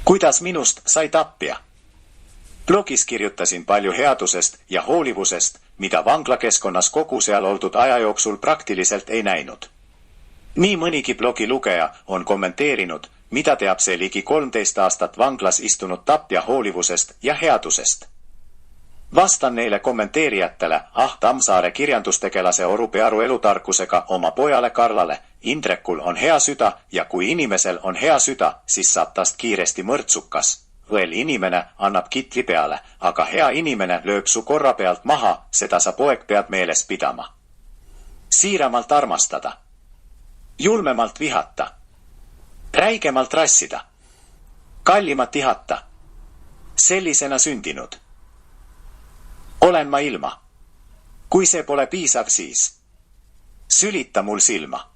Kuidas minust sai tappja? Blogis kirjutasin palju headusest ja hoolivusest, mida vanglakeskkonnas kogu seal oldud aja jooksul praktiliselt ei näinud. Nii mõnigi blogi lugeja on kommenteerinud, mida teab see ligi 13 aastat vanglas istunud tapja hoolivusest ja headusest. Vastan neile kommenteerijatele Tammsaare kirjandustegelase Oru Pearu elutarkusega oma pojale Karlale: Indrekul on hea süda ja kui inimesel on hea süda, siis saab tast kiiresti mõrtsukas. Õel inimene annab kitli peale, aga hea inimene lööb su korra pealt maha, seda sa poeg pead meeles pidama. Siiramalt armastada. Julmemalt vihata. Räigemalt rassida. Kallimat ihata. Sellisena sündinud. Olen ma ilma. Kui see pole piisav, siis sülita mul silma.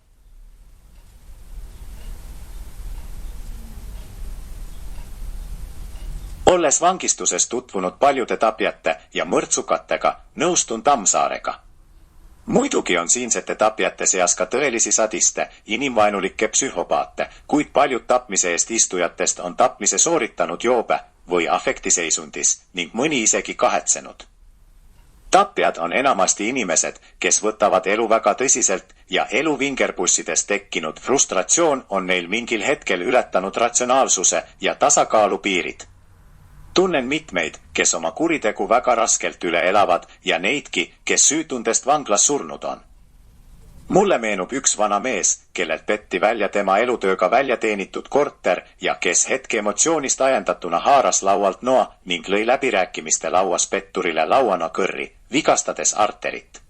Olles vangistuses tutvunud paljude tapjate ja mõrtsukatega, nõustun Tammsaarega. Muidugi on siinsete tapjate seas ka tõelisi sadiste, inimvaenulikke psühhopaate, kuid paljud tapmise eest istujatest on tapmise sooritanud joobe või afektiseisundis ning mõni isegi kahetsenud. Tapjad on enamasti inimesed, kes võtavad elu väga tõsiselt ja elu vingerbussides tekkinud frustratsioon on neil mingil hetkel ületanud ratsionaalsuse ja tasakaalu piirid. Tunnen mitmeid, kes oma kuritegu väga raskelt üle elavad ja neidki, kes süütundest vanglas surnud on. Mulle meenub üks vana mees, kellelt petti välja tema elutööga välja teenitud korter ja kes hetke emotsioonist ajendatuna haaras laualt noa ning lõi läbirääkimiste lauas petturile lauana kõrri, vigastades arterit.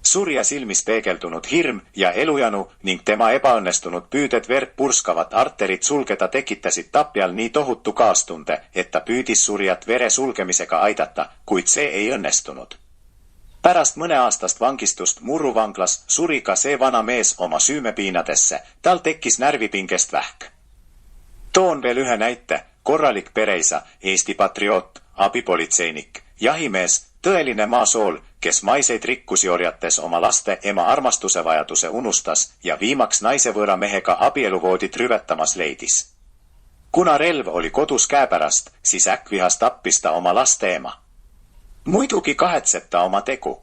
Surja silmis peegeldunud hirm ja elujanu ning tema ebaõnnestunud püüded verd purskavat arterit sulgeda tekitasid tapjal nii tohutu kaastunde, et ta püüdis surjat vere sulgemisega aidata, kuid see ei õnnestunud. Pärast mõneaastast vangistust Murru vanglas suri ka see vana mees oma süümepiinadesse, tal tekkis närvipingest vähk. Toon veel ühe näite: korralik pereisa, Eesti patrioot, abipolitseinik, jahimees, tõeline maasool, kes maiseid rikkusi orjates oma laste ema armastuse vajaduse unustas ja viimaks naisevõõra mehega abieluvoodit rüvetamas leidis. Kuna relv oli kodus käepärast, siis äkkvihas tappis ta oma laste ema. Muidugi kahetseb ta oma tegu.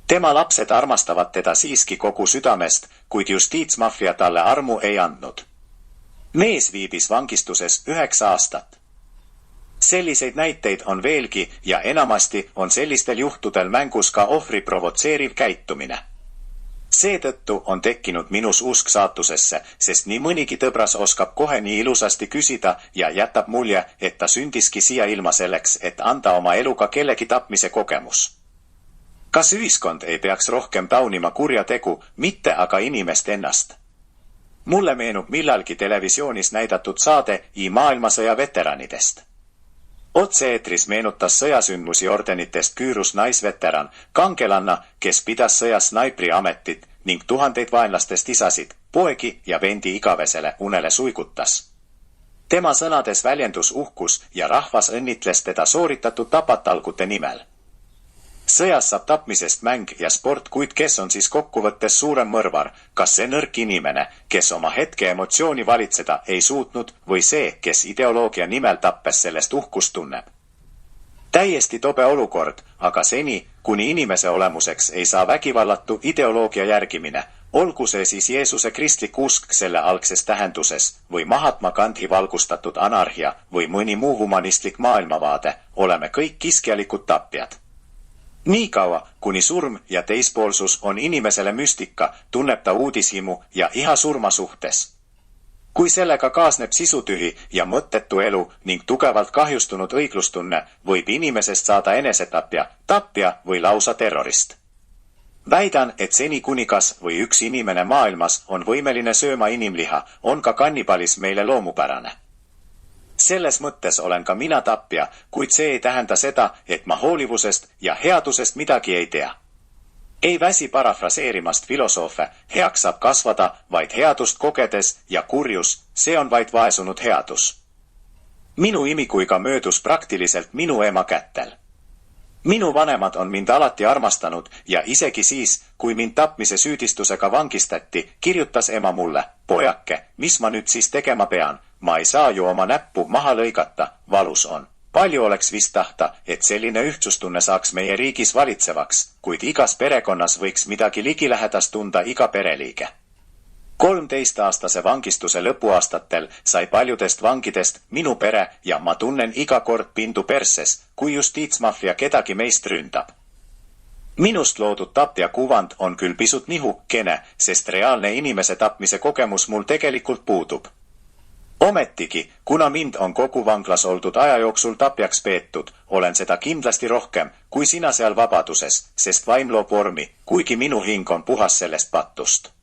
Tema lapsed armastavad teda siiski kogu südamest, kuid justiitsmafia talle armu ei andnud. Mees viibis vangistuses 9 aastat. Selliseid näiteid on veelgi ja enamasti on sellistel juhtudel mängus ka ohvri provotseeriv käitumine. Seetõttu on tekkinud minus usk saatusesse, sest nii mõnigi tõbras oskab kohe nii ilusasti küsida ja jätab mulje, et ta sündiski siia ilma selleks, et anda oma eluga kellegi tapmise kogemus. Kas ühiskond ei peaks rohkem taunima kurja tegu, mitte aga inimest ennast? Mulle meenub millalgi televisioonis näidatud saade maailmasõja veteranidest. Otse-eetris meenutas sõjasündmusi ordenitest küürus naisveteran, kangelanna, kes pidas sõjas snaipri ametit ning tuhandeid vaenlastest isasid, poegi ja vendi igavesele unele suigutas. Tema sõnades väljendus uhkus ja rahvas õnnitles teda sooritatud tapatalgute nimel. Sõjas saab tapmisest mäng ja sport, kuid kes on siis kokkuvõttes suurem mõrvar, kas see nõrk inimene, kes oma hetke emotsiooni valitseda ei suutnud, või see, kes ideoloogia nimel tappes sellest uhkust tunneb? Täiesti tobe olukord, aga seni, kuni inimese olemuseks ei saa vägivallatu ideoloogia järgimine, olgu see siis Jeesuse kristlik usk selle algses tähenduses või Mahatma Gandhi valgustatud anarhia või mõni muu humanistlik maailmavaade, oleme kõik kiskjalikud tapjad. Niikaua, kuni surm ja teispoolsus on inimesele müstika, tunneb ta uudishimu ja iha surma suhtes. Kui sellega kaasneb sisutühi ja mõttetu elu ning tugevalt kahjustunud õiglustunne, võib inimesest saada enesetapja, tapja või lausa terrorist. Väidan, et seni kunikas või üks inimene maailmas on võimeline sööma inimliha, on ka kannibalism meile loomupärane. Selles mõttes olen ka mina tapja, kuid see ei tähenda seda, et ma hoolivusest ja headusest midagi ei tea. Ei väsi parafraseerimast filosoofe, heaks saab kasvada vaid headust kogedes ja kurjus, see on vaid vaesunud headus. Minu imikuiga möödus praktiliselt minu ema kätel. Minu vanemad on mind alati armastanud ja isegi siis, kui mind tapmise süüdistusega vangistati, kirjutas ema mulle, pojake, mis ma nüüd siis tegema pean, ma ei saa ju oma näppu maha lõigata, valus on. Palju oleks vist tahta, et selline ühtsustunne saaks meie riigis valitsevaks, kuid igas perekonnas võiks midagi ligilähedast tunda iga pereliige. 13-aastase vangistuse lõpuaastatel sai paljudest vangidest minu pere ja ma tunnen iga kord pindu perses, kui justiitsmafia kedagi meist ründab. Minust loodud tapja kuvand on küll pisut nihukene, sest reaalne inimese tapmise kogemus mul tegelikult puudub. Ometigi, kuna mind on kogu vanglas oldud aja jooksul tapjaks peetud, olen seda kindlasti rohkem kui sina seal vabaduses, sest vaim loob vormi, kuigi minu hing on puhas sellest pattust.